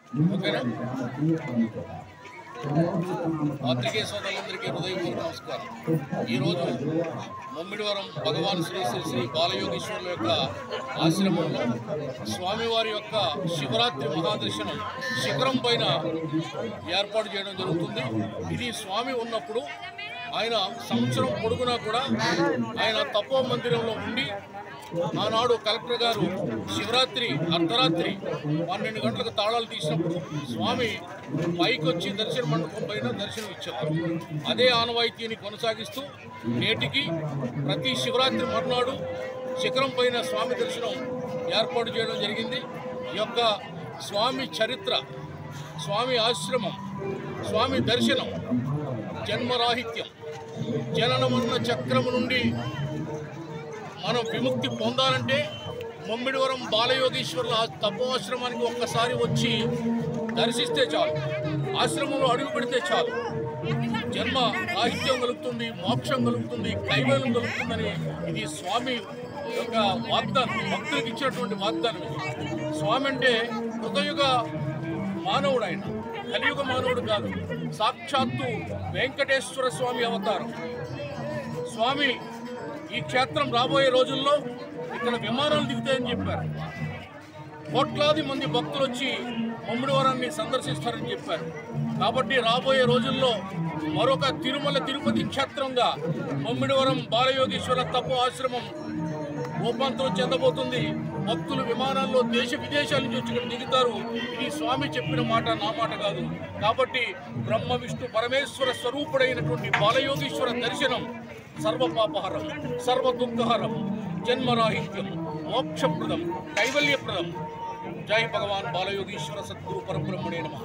ఓకేనా? పాత్రికేయ సోదరులందరికీ హృదయపూర్వక నమస్కారం. ఈరోజు ముమ్మిడివరం భగవాన్ శ్రీ శ్రీ శ్రీ బాలయోగీశ్వరుల యొక్క ఆశ్రమంలో స్వామివారి యొక్క శివరాత్రి మహాదర్శనం శిఖరం పైన ఏర్పాటు చేయడం జరుగుతుంది. ఇది స్వామి ఉన్నప్పుడు ఆయన సంవత్సరం పొడుగునా కూడా ఆయన తపో మందిరంలో ఉండి ఆనాడు కలెక్టర్ గారు శివరాత్రి అర్ధరాత్రి 12 గంటలకు తాళాలు తీసినప్పుడు స్వామి పైకి వచ్చి దర్శన మండపం పైన దర్శనం ఇచ్చేవారు. అదే ఆనవాయితీని కొనసాగిస్తూ నేటికి ప్రతి శివరాత్రి మరునాడు శిఖరం పైన స్వామి దర్శనం ఏర్పాటు చేయడం జరిగింది. ఈ యొక్క స్వామి చరిత్ర, స్వామి ఆశ్రమం, స్వామి దర్శనం, జన్మరాహిత్యం, జనన మరణ చక్రము నుండి మనం విముక్తి పొందాలంటే ముమ్మిడివరం బాలయోగీశ్వరుల తపోఆశ్రమానికి ఒక్కసారి వచ్చి దర్శిస్తే చాలు, ఆశ్రమంలో అడుగు పెడితే చాలు. జన్మ రాహిత్యం కలుగుతుంది, మోక్షం కలుగుతుంది, కైవల్యం కలుగుతుందని ఇది స్వామి యొక్క వాగ్దానం, భక్తులకు ఇచ్చినటువంటి వాగ్దానం. స్వామి అంటే కృతయుగ మానవుడు, ఆయన కలియుగ మానవుడు కాదు, సాక్షాత్తు వెంకటేశ్వర స్వామి అవతారం. స్వామి ఈ క్షేత్రం రాబోయే రోజుల్లో ఇక్కడ విమానాలు దిగుతాయని చెప్పారు. కోట్లాది మంది భక్తులు వచ్చి ముమ్మిడివరాన్ని సందర్శిస్తారని చెప్పారు. కాబట్టి రాబోయే రోజుల్లో మరొక తిరుమల తిరుపతి క్షేత్రంగా ముమ్మిడివరం బాలయోగీశ్వర తపో ఆశ్రమం రూపాంతరం చెందబోతుంది. భక్తులు విమానాల్లో దేశ విదేశాల నుంచి వచ్చి ఇక్కడ దిగుతారు. ఇది స్వామి చెప్పిన మాట, నా మాట కాదు. కాబట్టి బ్రహ్మ విష్ణు పరమేశ్వర స్వరూపుడైనటువంటి బాలయోగీశ్వర దర్శనం సర్వపాపహరం, సర్వదుఃఖహరం, జన్మరాహిత్యం, మోక్షప్రదం, కైవల్యప్రదం. జై భగవాన్ బాలయోగీశ్వర సద్గురు పరబ్రహ్మణే నమః.